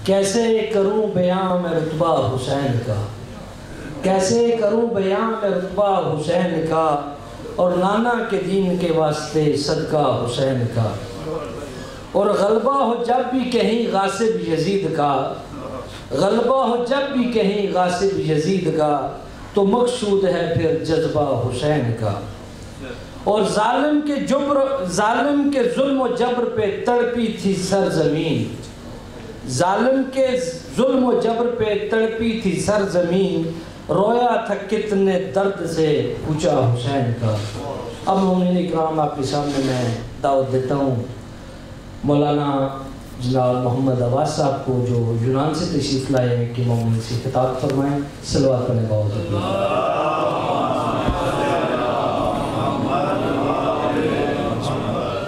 کیسے کروں بیان میں رتبہ حسین کا، کیسے کروں بیان میں رتبہ حسین کا، اور نانا کے دین کے واسطے صدقہ حسین کا۔ اور غلبہ ہو جب بھی کہیں غاصب یزید کا، غلبہ ہو جب بھی کہیں غاصب یزید کا، تو مقصود ہے پھر جذبہ حسین کا۔ اور ظالم کے ظلم و جبر پہ تڑپی تھی سرزمین، ظالم کے ظلم و جبر پہ تڑپی تھی سرزمین، رویا تھا کتنے درد سے پوچھا حسین کا۔ اب مومنین اکرام آپ کے سامنے میں دعوت دیتا ہوں مولانا جناب محمد عباس صاحب کو، جو یونان سے تشریف لائے ہیں، کہ مومن سے خطاب فرمائیں۔ صلوات پڑھیں بہت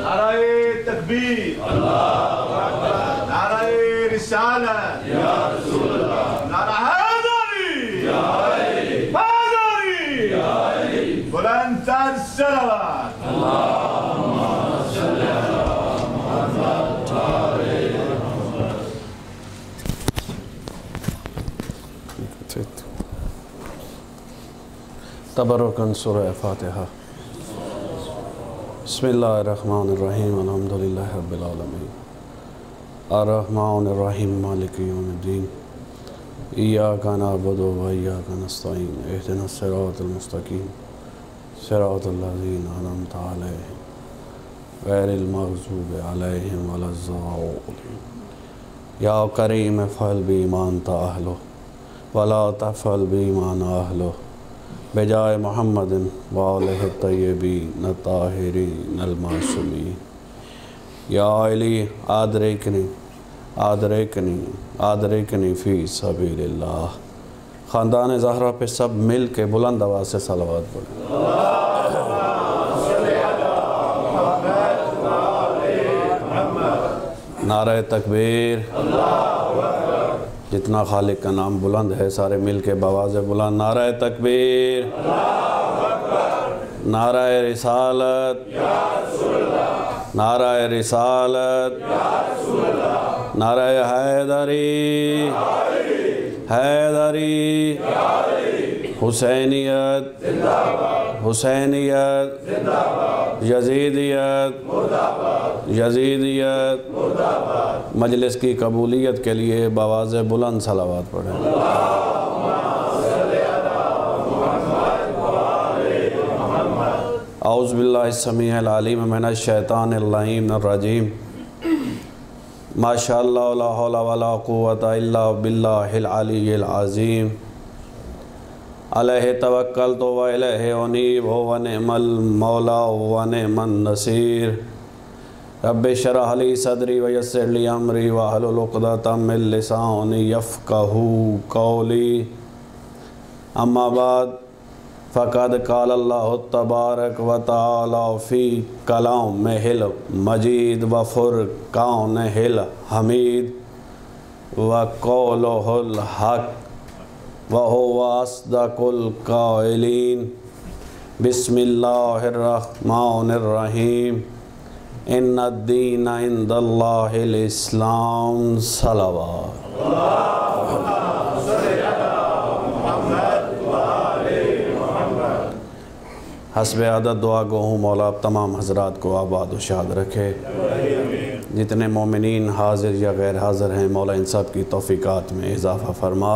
نعرہ تکبیر، نعرہ رسالت، نعرہ حیدری، حیدری، بلند تر صلوات۔ تبرکاً سورہ فاتحہ۔ بسم اللہ الرحمن الرحیم، الحمدللہ رب العالمین، الرحمن الرحیم، مالک یوم الدین، ایاک نعبد و ایاک نستعین، اہدنا الصراط المستقیم، صراط الذین انعمت علیہم غیر المغضوب علیہم ولا الضالین۔ یا کریم افعل بما انت اہلہ ولا تفعل بما انا اہلہ، بجائے محمد وآلہ الطیبین الطاہرین المعصومین۔ یا علی ادرکنی ادرکنی ادرکنی فی سبیل اللہ۔ خاندان زہرا پہ سب مل کے بلند آواز سے صلوات پڑھیں۔ نعرہ تکبیر، جتنا خالق کا نام بلند ہے سارے مل کے بآواز بلند نعرہ تکبیر، نعرہ رسالت، نعرہ رسالت، نعرہ حیدری، حیدری، حسینیت، حسینیت، یزیدیت، یزیدیت۔ مجلس کی قبولیت کے لیے بآواز بلند صلوات پڑھیں۔ اعوذ باللہ السمیع العلیم من الشیطان اللعین الرجیم، ما شاء اللہ لا حول ولا قوة الا باللہ العلی العظیم، علیہ توکلت و الیہ انیب و نعم المولا و نعم النصیر۔ رب اشرح لی صدری ویسر لی امری واحلل عقدۃ من لسانی یفقہوا قولی، اما بعد فقد قال اللہ تبارک و تعالی فی کلامہ المجید و فرقانہ الحمید و قولہ الحق وَهُوَ أَصْدَقُ الْقَائِلِينَ۔ بسم اللہ الرحمن الرحیم، ان الدین عند اللہ الاسلام۔ صلوات۔ حسب عدد دعا گو ہوں مولا اب تمام حضرات کو آباد و شاد رکھے۔ جتنے مومنین حاضر یا غیر حاضر ہیں مولا ان سب کی توفیقات میں اضافہ فرما۔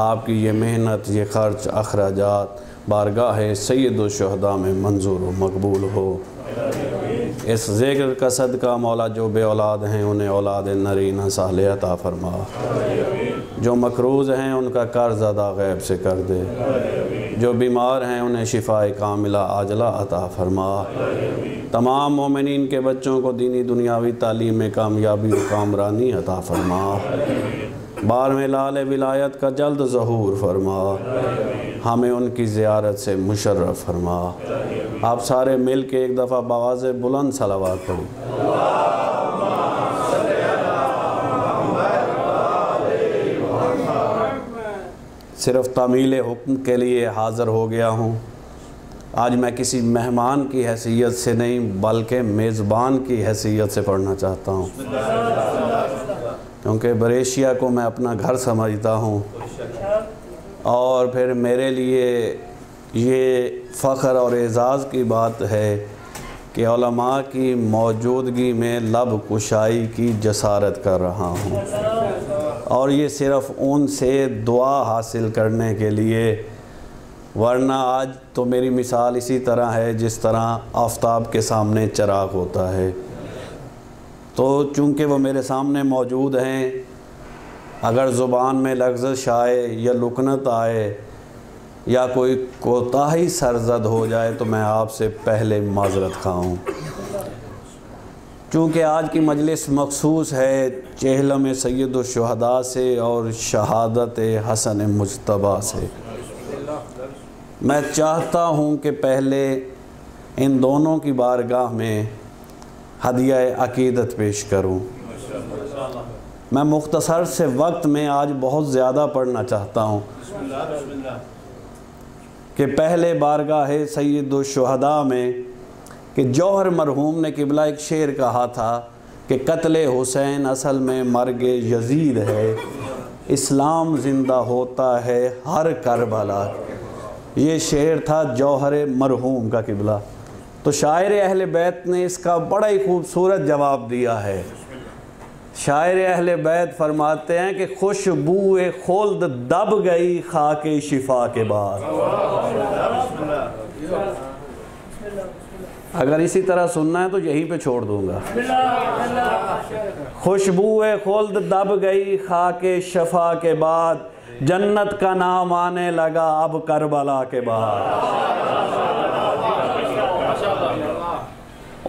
آپ کی یہ محنت، یہ خرچ، اخراجات بارگاہ سید الشہداء میں منظور و مقبول ہو۔ اس ذکر کا صدقہ مولا جو بے اولاد ہیں انہیں اولاد نرینہ صالحہ عطا فرما، جو مقروض ہیں ان کا قرض ادا غیب سے کر دے، جو بیمار ہیں انہیں شفاء کاملہ عاجلہ عطا فرما۔ تمام مومنین کے بچوں کو دینی دنیاوی تعلیم میں کامیابی و کامرانی عطا فرما۔ بار میں لال ولایت کا جلد ظہور فرما، ہمیں ان کی زیارت سے مشرف فرما۔ آپ سارے مل کے ایک دفعہ بآواز بلند صلوات پڑھیں۔ صرف تعمیل حکم کے لیے حاضر ہو گیا ہوں۔ آج میں کسی مہمان کی حیثیت سے نہیں بلکہ میزبان کی حیثیت سے پڑھنا چاہتا ہوں۔ کیونکہ بریشیا کو میں اپنا گھر سمجھتا ہوں، اور پھر میرے لیے یہ فخر اور اعزاز کی بات ہے کہ علماء کی موجودگی میں لب کشائی کی جسارت کر رہا ہوں، اور یہ صرف ان سے دعا حاصل کرنے کے لیے، ورنہ آج تو میری مثال اسی طرح ہے جس طرح آفتاب کے سامنے چراغ ہوتا ہے۔ تو چونکہ وہ میرے سامنے موجود ہیں، اگر زبان میں لغزش آئے یا لکنت آئے یا کوئی کوتاہی سرزد ہو جائے تو میں آپ سے پہلے معذرت خواہ ہوں۔ چونکہ آج کی مجلس مخصوص ہے چہلم سید الشہداء سے اور شہادت حسن مجتبیٰ سے، میں چاہتا ہوں کہ پہلے ان دونوں کی بارگاہ میں ہدیہ عقیدت پیش کروں۔ میں مختصر سے وقت میں آج بہت زیادہ پڑھنا چاہتا ہوں کہ پہلے بارگاہ سید الشہداء میں کہ جوہر مرحوم نے قبلہ ایک شعر کہا تھا کہ قتل حسین اصل میں مرگ یزید ہے، اسلام زندہ ہوتا ہے ہر کربلا۔ یہ شعر تھا جوہر مرحوم کا قبلہ۔ تو شاعر اہل بیت نے اس کا بڑا ہی خوبصورت جواب دیا ہے۔ شاعر اہل بیت فرماتے ہیں کہ خوشبو خلد دب گئی خاک شفا کے بعد۔ اگر اسی طرح سننا ہے تو یہیں پہ چھوڑ دوں گا۔ خوشبو خلد دب گئی خاک شفا کے بعد، جنت کا نام آنے لگا اب کربلا کے بعد۔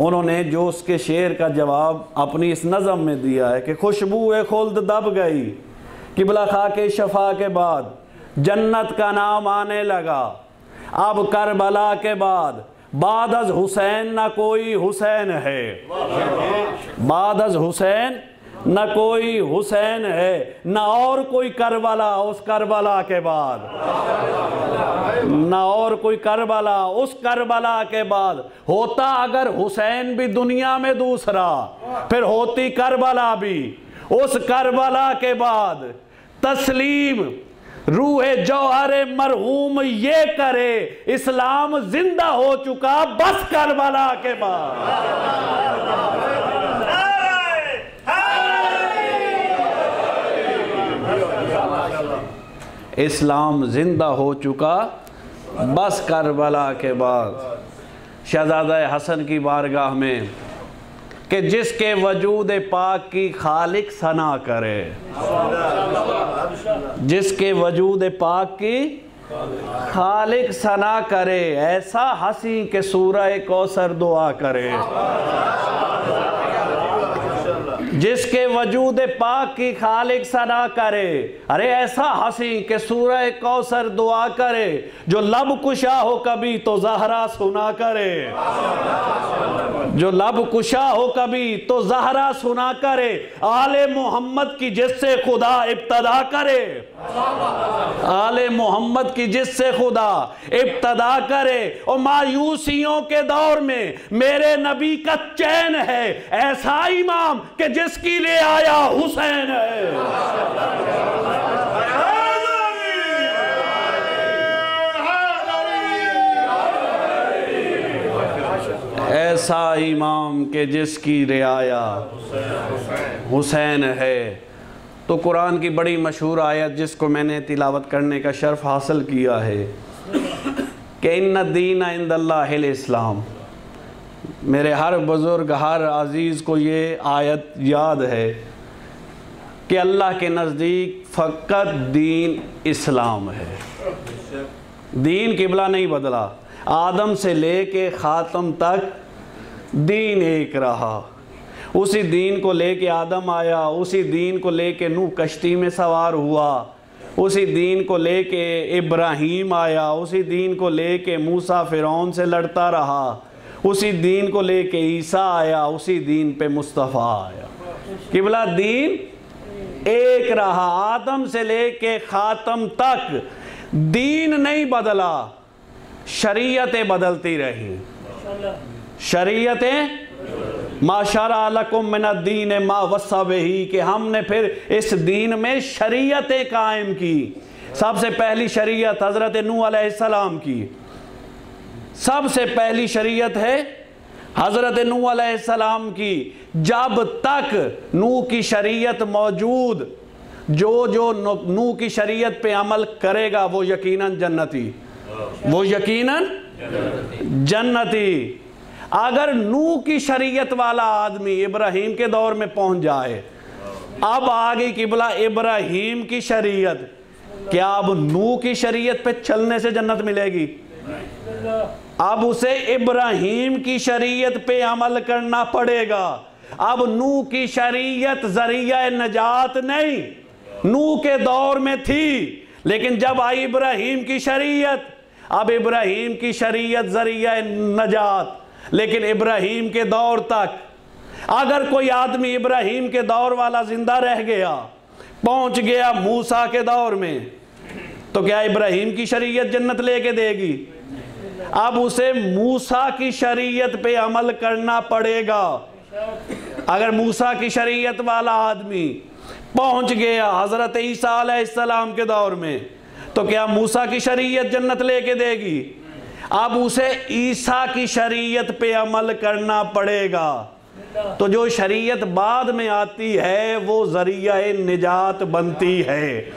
انہوں نے جو اس کے شعر کا جواب اپنی اس نظم میں دیا ہے کہ خوشبو خلد دب گئی قبلہ خاک شفا کے بعد، جنت کا نام آنے لگا اب کربلا کے بعد، بعد از حسین نہ کوئی حسین ہے، بعد از حسین نہ کوئی حسین ہے، نہ اور کوئی کربلا اس کربلا کے بعد، نہ اور کوئی کربلا اس کربلا کے بعد۔ ہوتا اگر حسین بھی دنیا میں دوسرا، پھر ہوتی کربلا بھی اس کربلا کے بعد۔ تسلیم روح جوہر مرحوم یہ کرے، اسلام زندہ ہو چکا بس کربلا کے بعد۔ اسلام زندہ ہو چکا بس کربلا کے بعد۔ شہزادہ حسن کی بارگاہ میں کہ جس کے وجود پاک کی خالق ثنا کرے، جس کے وجود پاک کی خالق ثنا کرے، ایسا ہنسی کہ سورہ کوثر دعا کرے، جس کے وجود پاک کی خالق ثنا کرے، ارے ایسا ہنسی کہ سورہ کوثر دعا کرے، جو لب کشا ہو کبھی تو زہرا سنا کرے، جو لب کشا ہو کبھی تو زہرا سنا کرے، آل محمد کی جس سے خدا ابتدا کرے، آل محمد کی جس سے خدا ابتدا کرے، اور مایوسیوں کے دور میں میرے نبی کا چین ہے، ایسا امام کہ جس کی رعایا حسین ہے۔ ایسا امام کہ جس کی رعایا حسین ہے۔ تو قرآن کی بڑی مشہور آیت جس کو میں نے تلاوت کرنے کا شرف حاصل کیا ہے کہ ان الدین عند اللہ الاسلام۔ میرے ہر بزرگ ہر عزیز کو یہ آیت یاد ہے کہ اللہ کے نزدیک فقط دین اسلام ہے، دین قبلہ نہیں بدلا، آدم سے لے کے خاتم تک دین ایک رہا، اسی دین کو لے کے آدم آیا، اسی دین کو لے کے نوح کشتی میں سوار ہوا، اسی دین کو لے کے ابراہیم آیا، اسی دین کو لے کے موسیٰ فرعون سے لڑتا رہا، اسی دین کو لے کے عیسیٰ آیا، اسی دین پہ مصطفیٰ آیا۔ قبلہ دین ایک رہا، آدم سے لے کے خاتم تک دین نہیں بدلا، شریعتیں بدلتی رہی، شریعتیں ما شرع لکم من الدین ما وصی بہ، کہ ہم نے پھر اس دین میں شریعتیں قائم کی۔ سب سے پہلی شریعت حضرت نوح علیہ السلام کی، سب سے پہلی شریعت ہے حضرت نوح علیہ السلام کی۔ جب تک نوح کی شریعت موجود، جو نوح کی شریعت پہ عمل کرے گا وہ یقیناً جنتی، وہ یقیناً جنتی۔ اگر نوح کی شریعت والا آدمی ابراہیم کے دور میں پہنچ جائے، اب آگئی قبلہ ابراہیم کی شریعت، کیا اب نوح کی شریعت پہ چلنے سے جنت ملے گی؟ اب اسے ابراہیم کی شریعت پہ عمل کرنا پڑے گا۔ اب نوح کی شریعت ذریعہ نجات نہیں، نوح کے دور میں تھی، لیکن جب آئی ابراہیم کی شریعت، اب ابراہیم کی شریعت ذریعہ نجات، لیکن ابراہیم کے دور تک اگر کوئی آدمی ابراہیم کے دور والا زندہ رہ گیا، پہنچ گیا موسیٰ کے دور میں، تو کیا ابراہیم کی شریعت جنت لے کے دے گی؟ اب اسے موسیٰ کی شریعت پہ عمل کرنا پڑے گا۔ اگر موسیٰ کی شریعت والا آدمی پہنچ گیا حضرت عیسیٰ علیہ السلام کے دور میں، تو کیا موسیٰ کی شریعت جنت لے کے دے گی؟ اب اسے عیسیٰ کی شریعت پہ عمل کرنا پڑے گا۔ تو جو شریعت بعد میں آتی ہے وہ ذریعہ نجات بنتی ہے۔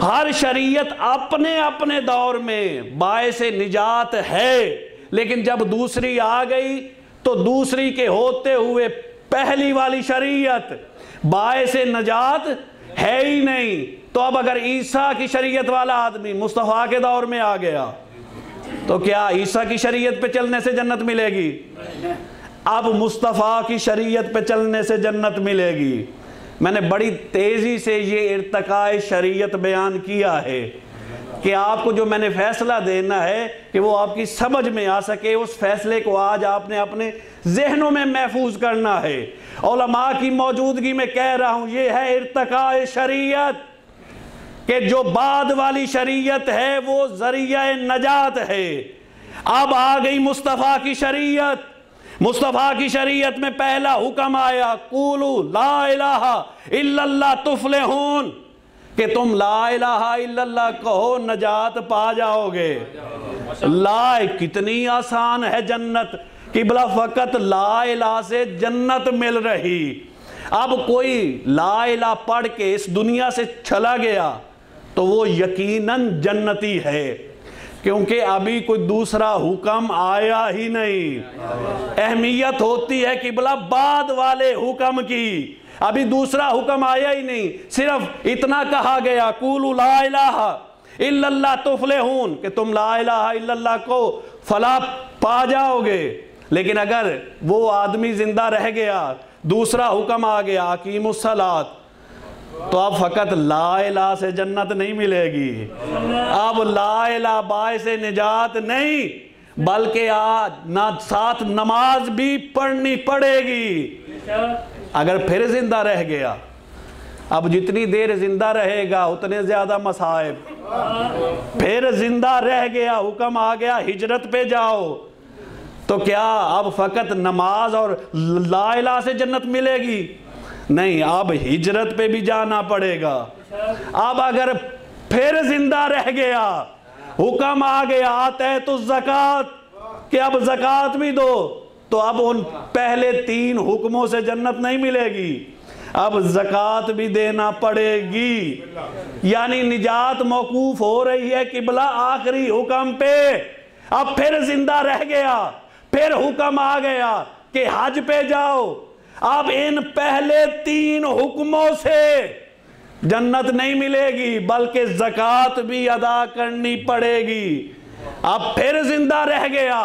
ہر شریعت اپنے اپنے دور میں باعث نجات ہے، لیکن جب دوسری آ گئی تو دوسری کے ہوتے ہوئے پہلی والی شریعت باعث نجات ہے ہی نہیں۔ تو اب اگر عیسیٰ کی شریعت والا آدمی مصطفیٰ کے دور میں آ گیا تو کیا عیسیٰ کی شریعت پہ چلنے سے جنت ملے گی؟ اب مصطفیٰ کی شریعت پہ چلنے سے جنت ملے گی۔ میں نے بڑی تیزی سے یہ ارتقاء شریعت بیان کیا ہے کہ آپ کو جو میں نے فیصلہ دینا ہے کہ وہ آپ کی سمجھ میں آ سکے، اس فیصلے کو آج آپ نے اپنے ذہنوں میں محفوظ کرنا ہے۔ علماء کی موجودگی میں کہہ رہا ہوں، یہ ہے ارتقاء شریعت، کہ جو بعد والی شریعت ہے وہ ذریعہ نجات ہے۔ اب آ گئی مصطفیٰ کی شریعت۔ مصطفیٰ کی شریعت میں پہلا حکم آیا، قولوا لا الہ الا اللہ تفلحون، کہ تم لا الہ الا اللہ کہو نجات پا جاؤ گے۔ لا کتنی آسان ہے جنت، قبلہ فقط لا الہ سے جنت مل رہی۔ اب کوئی لا الہ پڑھ کے اس دنیا سے چلا گیا تو وہ یقیناً جنتی ہے، کیونکہ ابھی کوئی دوسرا حکم آیا ہی نہیں۔ اہمیت ہوتی ہے قبلہ بعد والے حکم کی، ابھی دوسرا حکم آیا ہی نہیں، صرف اتنا کہا گیا قولوا لا الہ الا اللہ تفلحون، کہ تم لا الہ الا اللہ کو فلاح پا جاؤ گے۔ لیکن اگر وہ آدمی زندہ رہ گیا، دوسرا حکم آ گیا اقیموا الصلاۃ، تو اب فقط لا الہ سے جنت نہیں ملے گی، اب لا الہ باعث نجات نہیں، بلکہ آج ساتھ نماز بھی پڑھنی پڑے گی۔ اگر پھر زندہ رہ گیا، اب جتنی دیر زندہ رہے گا اتنے زیادہ مصائب۔ پھر زندہ رہ گیا، حکم آ گیا ہجرت پہ جاؤ، تو کیا اب فقط نماز اور لا الہ سے جنت ملے گی؟ نہیں، اب ہجرت پہ بھی جانا پڑے گا۔ اب اگر پھر زندہ رہ گیا، حکم آ گیا آتیت الزکوٰۃ، کہ اب زکوٰۃ بھی دو، تو اب ان پہلے 3 حکموں سے جنت نہیں ملے گی، اب زکوٰۃ بھی دینا پڑے گی۔ یعنی نجات موقوف ہو رہی ہے قبلہ آخری حکم پہ۔ اب پھر زندہ رہ گیا، پھر حکم آ گیا کہ حج پہ جاؤ، اب ان پہلے 3 حکموں سے جنت نہیں ملے گی، بلکہ زکوٰۃ بھی ادا کرنی پڑے گی۔ اب پھر زندہ رہ گیا،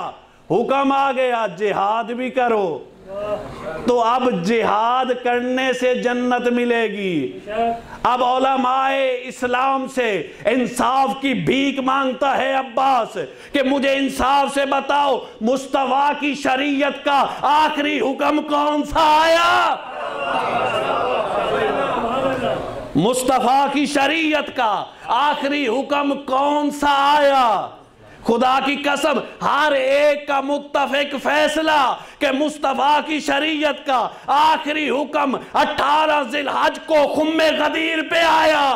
حکم آ گیا جہاد بھی کرو، تو اب جہاد کرنے سے جنت ملے گی۔ اب علماء اسلام سے انصاف کی بھیک مانگتا ہے عباس کہ مجھے انصاف سے بتاؤ مصطفیٰ کی شریعت کا آخری حکم کون سا آیا؟ مصطفیٰ کی شریعت کا آخری حکم کون سا آیا؟ خدا کی قسم ہر ایک کا متفق فیصلہ کہ مصطفیٰ کی شریعت کا آخری حکم 18 ذی الحج کو خم غدیر پہ آیا.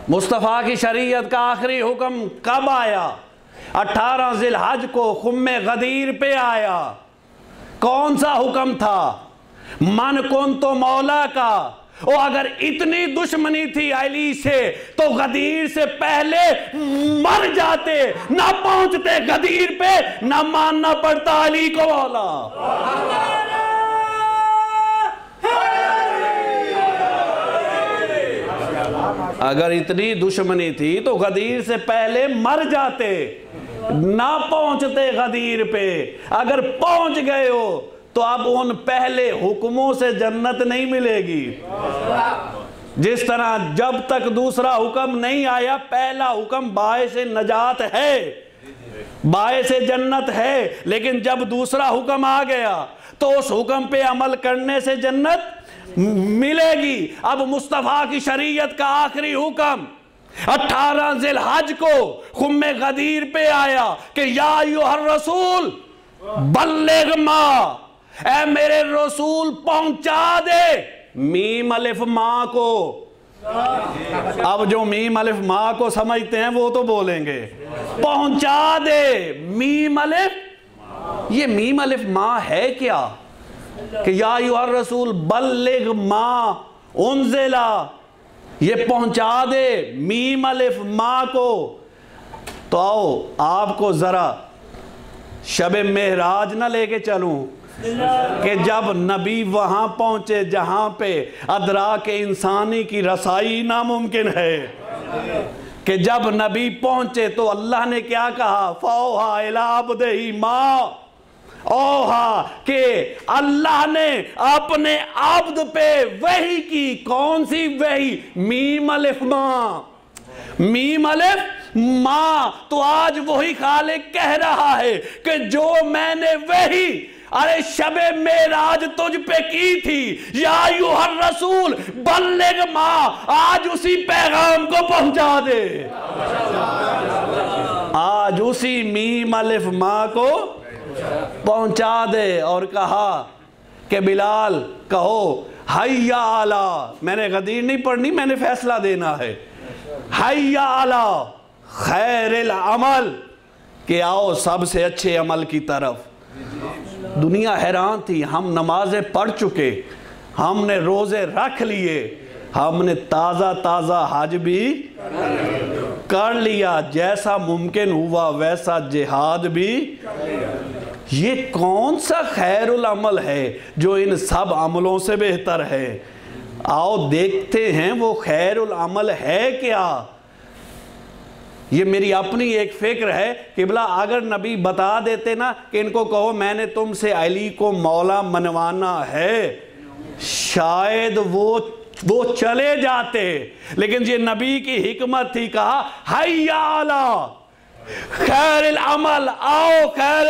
مصطفیٰ کی شریعت کا آخری حکم کب آیا؟ 18 ذی الحج کو خم غدیر پہ آیا. کون سا حکم تھا؟ من کن تو مولا کا. اور اگر اتنی دشمنی تھی علی سے تو غدیر سے پہلے مر جاتے، نہ پہنچتے غدیر پہ، نہ ماننا پڑتا علی کو مولا. اگر اتنی دشمنی تھی تو غدیر سے پہلے مر جاتے، نہ پہنچتے غدیر پہ. اگر پہنچ گئے ہو تو اب ان پہلے حکموں سے جنت نہیں ملے گی. جس طرح جب تک دوسرا حکم نہیں آیا پہلا حکم باعث نجات ہے، باعث جنت ہے، لیکن جب دوسرا حکم آ گیا تو اس حکم پہ عمل کرنے سے جنت ملے گی. اب مصطفیٰ کی شریعت کا آخری حکم 18 ذی الحج کو خم غدیر پہ آیا کہ یا ایھا الرسول بلغ ما، اے میرے رسول پہنچا دے میم الف ما کو. اب جو میم الف ما کو سمجھتے ہیں وہ تو بولیں گے، پہنچا دے میم الف. یہ میم الف ما ہے کیا؟ کہ یا ایھا الرسول بلغ ما انزلا، یہ پہنچا دے میم الف ما کو. تو آؤ آپ کو ذرا شب معراج نہ لے کے چلوں کہ جب نبی وہاں پہنچے جہاں پہ ادراک انسانی کی رسائی ناممکن ہے، کہ جب نبی پہنچے تو اللہ نے کیا کہا؟ فَأَوْحَىٰ إِلَىٰ عَبْدِهِ مَا اوہا، کہ اللہ نے اپنے عبد پہ وحی کی. کون سی وحی؟ میم الف ما. میم الف ما. تو آج وہی خالق کہہ رہا ہے کہ جو میں نے وحی ارے شب معراج تجھ پہ کی تھی، یا ایھا الرسول بلغ ما، آج اسی پیغام کو پہنچا دے. آج اسی میم الف ما کو پہنچا دے. اور کہا کہ بلال کہو حی علی، میں نے غدیر نہیں پڑھنی، میں نے فیصلہ دینا ہے. حی علی خیر العمل، کہ آؤ سب سے اچھے عمل کی طرف. دنیا حیران تھی، ہم نمازیں پڑھ چکے، ہم نے روزے رکھ لیے، ہم نے تازہ تازہ حج بھی کر لیا، جیسا ممکن ہوا ویسا جہاد بھی. یہ کون سا خیر العمل ہے جو ان سب عملوں سے بہتر ہے؟ آؤ دیکھتے ہیں وہ خیر العمل ہے کیا. یہ میری اپنی ایک فکر ہے کہ بلا اگر نبی بتا دیتے نا کہ ان کو کہو میں نے تم سے علی کو مولا منوانا ہے، شاید وہ چلے جاتے. لیکن یہ نبی کی حکمت تھی، کہا حی علی خیر العمل، آؤ خیر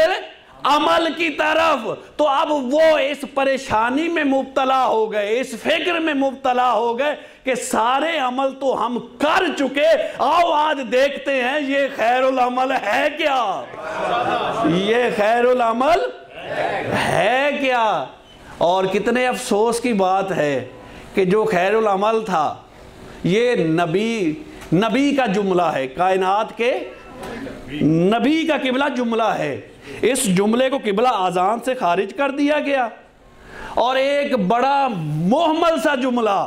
عمل کی طرف. تو اب وہ اس پریشانی میں مبتلا ہو گئے، اس فکر میں مبتلا ہو گئے کہ سارے عمل تو ہم کر چکے، آؤ آج دیکھتے ہیں یہ خیر العمل ہے کیا. یہ خیر العمل ہے کیا. اور کتنے افسوس کی بات ہے کہ جو خیر العمل تھا یہ نبی کا جملہ ہے، کائنات کے نبی کا قبلہ جملہ ہے. اس جملے کو قبلہ اذان سے خارج کر دیا گیا، اور ایک بڑا محمل سا جملہ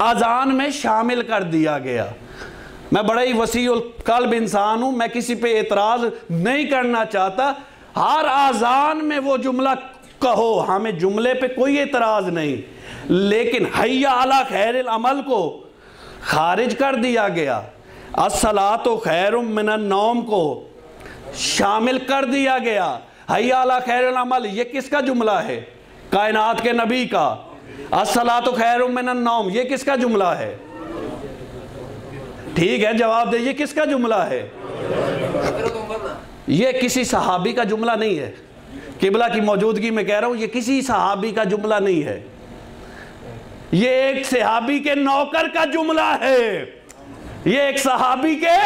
اذان میں شامل کر دیا گیا. میں بڑا ہی وسیع القلب انسان ہوں، میں کسی پہ اعتراض نہیں کرنا چاہتا. ہر اذان میں وہ جملہ کہو، ہمیں جملے پہ کوئی اعتراض نہیں، لیکن حی علی خیر العمل کو خارج کر دیا گیا. الصلاۃ خیر من النوم کو شامل کر دیا گیا. حی علی خیر العمل یہ کس کا جملہ ہے؟ کائنات کے نبی کا. الصلاۃ خیر من النوم، یہ کس کا جملہ ہے؟ ٹھیک ہے جواب دے، یہ کس کا جملہ ہے؟ یہ کسی صحابی کا جملہ نہیں ہے، قبلہ کی موجودگی میں کہہ رہا ہوں، یہ کسی صحابی کا جملہ نہیں ہے، یہ ایک صحابی کے نوکر کا جملہ ہے، یہ ایک صحابی کے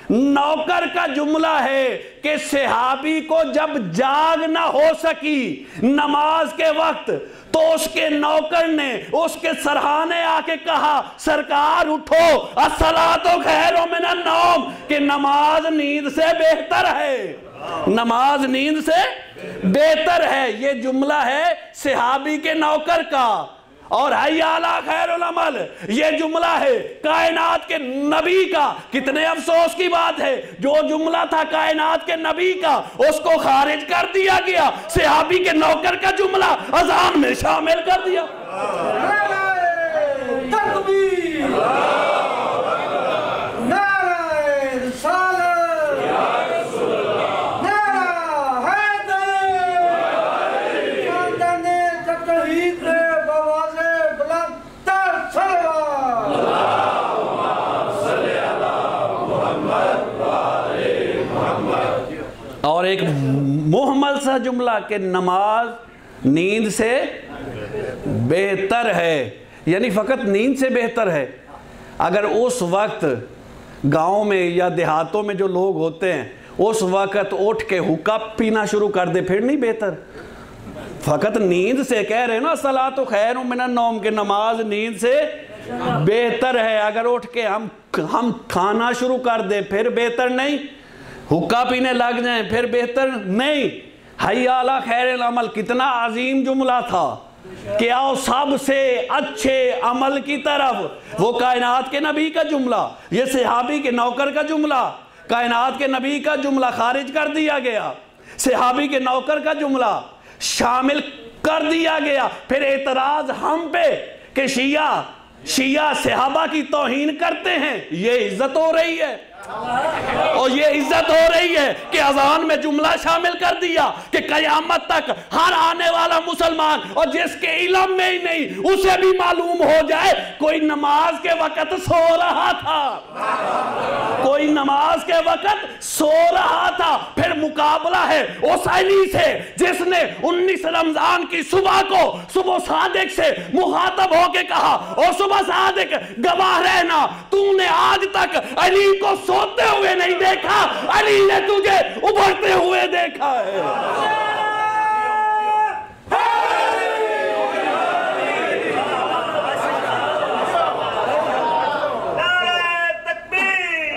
نوکر کا جملہ ہے کہ صحابی کو جب جاگ نہ ہو سکی نماز کے وقت تو اس کے نوکر نے اس کے سرہانے آ کے کہا سرکار اٹھو، الصلاۃ خیر من النوم، کہ نماز نیند سے بہتر ہے، نماز نیند سے بہتر ہے۔ یہ جملہ ہے صحابی کے نوکر کا۔ اور حی علی خیر العمل یہ جملہ ہے کائنات کے نبی کا۔ کتنے افسوس کی بات ہے، جو جملہ تھا کائنات کے نبی کا اس کو خارج کر دیا گیا، صحابی کے نوکر کا جملہ اذان میں شامل کر دیا۔ تکبیر، نعرہ رسالت، نعرہ حیدر، خاندان تطہیر کے بواز بلند تر صلوات۔ اور ایک محمل سا جملہ کہ نماز نیند سے بہتر ہے، یعنی فقط نیند سے بہتر ہے۔ اگر اس وقت گاؤں میں یا دیہاتوں میں جو لوگ ہوتے ہیں اس وقت اٹھ کے حقہ پینا شروع کر دے پھر نہیں بہتر؟ فقط نیند سے کہہ رہے ہیں نا الصلاۃ خیر من النوم، کہ نماز نیند سے بہتر ہے۔ اگر اٹھ کے ہم کھانا شروع کر دیں پھر بہتر نہیں، حقہ پینے لگ جائیں پھر بہتر نہیں۔ حی علی خیر العمل کتنا عظیم جملہ تھا کہ آؤ سب سے اچھے عمل کی طرف، وہ کائنات کے نبی کا جملہ، یہ صحابی کے نوکر کا جملہ، کائنات کے نبی کا جملہ خارج کر دیا گیا، صحابی کے نوکر کا جملہ شامل کر دیا گیا۔ پھر اعتراض ہم پہ کہ شیعہ صحابہ کی توہین کرتے ہیں، یہ عزت ہو رہی ہے، اور یہ عزت ہو رہی ہے کہ اذان میں جملہ شامل کر دیا کہ قیامت تک ہر آنے والا مسلمان اور جس کے علم میں ہی نہیں اسے بھی معلوم ہو جائے کوئی نماز کے وقت سو رہا تھا، کوئی نماز کے وقت سو رہا تھا۔ پھر مقابلہ ہے اس علی سے جس نے 19 رمضان کی صبح کو صبح صادق سے مخاطب ہو کے کہا، اور صبح صادق گواہ رہنا تو نے آج تک علی کو سوتے ہوئے نہیں دیکھا، علی نے تجھے ابھرتے ہوئے دیکھا ہے۔ نعرہ تکبیر،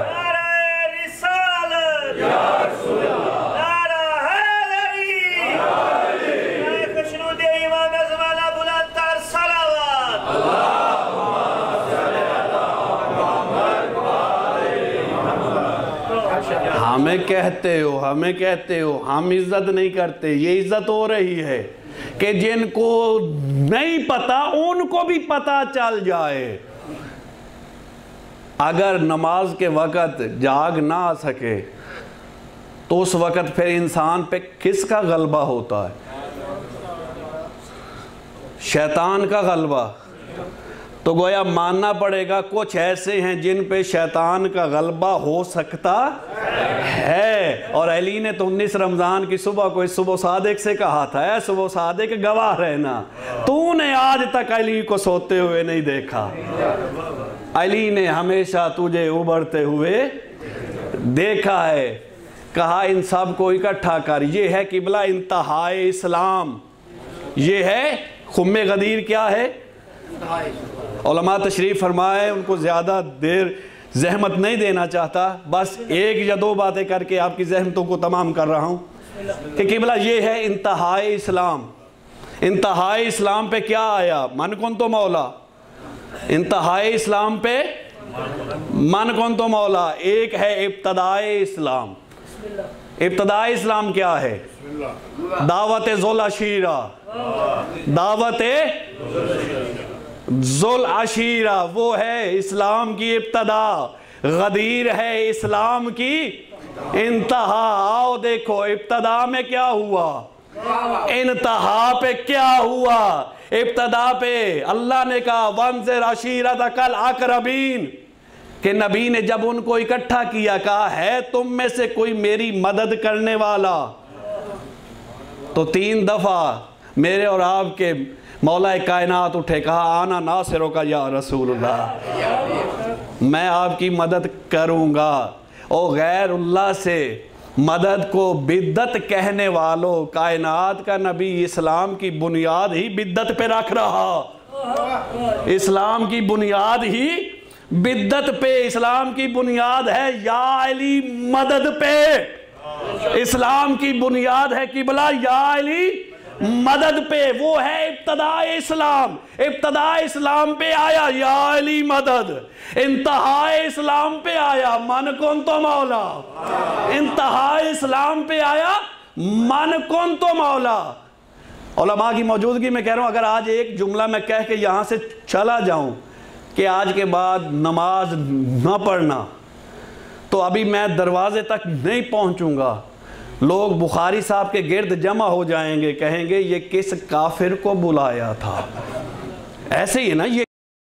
نعرہ رسالت، نعرہ حیدری، نعرہ خشنود ایمان ازمانہ بلند تر صلوات۔ ہمیں کہتے ہو ہم عزت نہیں کرتے، یہ عزت ہو رہی ہے کہ جن کو نہیں پتا ان کو بھی پتا چل جائے۔ اگر نماز کے وقت جاگ نہ آ سکے تو اس وقت پھر انسان پہ کس کا غلبہ ہوتا ہے؟ شیطان کا غلبہ۔ تو گویا ماننا پڑے گا کچھ ایسے ہیں جن پہ شیطان کا غلبہ ہو سکتا ہے۔ اور علی نے تو 19 رمضان کی صبح کو اس صبح صادق سے کہا تھا، اے صبح صادق گواہ رہنا تو نے آج تک علی کو سوتے ہوئے نہیں دیکھا، علی نے ہمیشہ تجھے ابھرتے ہوئے دیکھا ہے۔ کہا ان سب کو اکٹھا کر، یہ ہے قبلہ انتہائے اسلام، یہ ہے خم غدیر۔ کیا ہے؟ علماء تشریف فرمائے، ان کو زیادہ دیر زحمت نہیں دینا چاہتا، بس ایک یا دو باتیں کر کے آپ کی زحمتوں کو تمام کر رہا ہوں کہ قبلہ یہ ہے انتہائی اسلام۔ انتہائی اسلام پہ کیا آیا؟ من کن تو مولا۔ انتہائی اسلام پہ من کن تو مولا۔ ایک ہے ابتدائی اسلام۔ ابتدائی اسلام کیا ہے؟ دعوت ذل عشیرہ، دعوت ذل عشیرہ، وہ ہے اسلام کی ابتدا، غدیر ہے اسلام کی انتہا۔ آؤ دیکھو ابتدا میں کیا ہوا، انتہا پہ کیا ہوا؟ ابتدا پہ اللہ نے کہا وانذر عشیرتک الاقربین، کہ نبی نے جب ان کو اکٹھا کیا کہا ہے تم میں سے کوئی میری مدد کرنے والا؟ تو 3 دفعہ میرے اور آپ کے مولا کائنات اٹھے، کہا آنا ناصرک یا رسول اللہ، میں آپ کی مدد کروں گا۔ اور غیر اللہ سے مدد کو بدعت کہنے والوں، کائنات کا نبی اسلام کی بنیاد ہی بدعت پہ رکھ رہا، اسلام کی بنیاد ہی بدعت پہ، اسلام کی بنیاد ہے یا علی مدد پہ، اسلام کی بنیاد ہے قبلہ یا علی مدد پہ، وہ ہے ابتداء اسلام۔ ابتداء اسلام پہ آیا یا علی مدد، انتہا اسلام پہ آیا من کنت مولا، انتہا اسلام پہ آیا من کنت مولا۔ علماء کی موجودگی میں کہہ رہا ہوں، اگر آج ایک جملہ میں کہہ کے یہاں سے چلا جاؤں کہ آج کے بعد نماز نہ پڑھنا، تو ابھی میں دروازے تک نہیں پہنچوں گا، لوگ بخاری صاحب کے گرد جمع ہو جائیں گے، کہیں گے یہ کس کافر کو بلایا تھا؟ ایسے ہی ہے نا یہ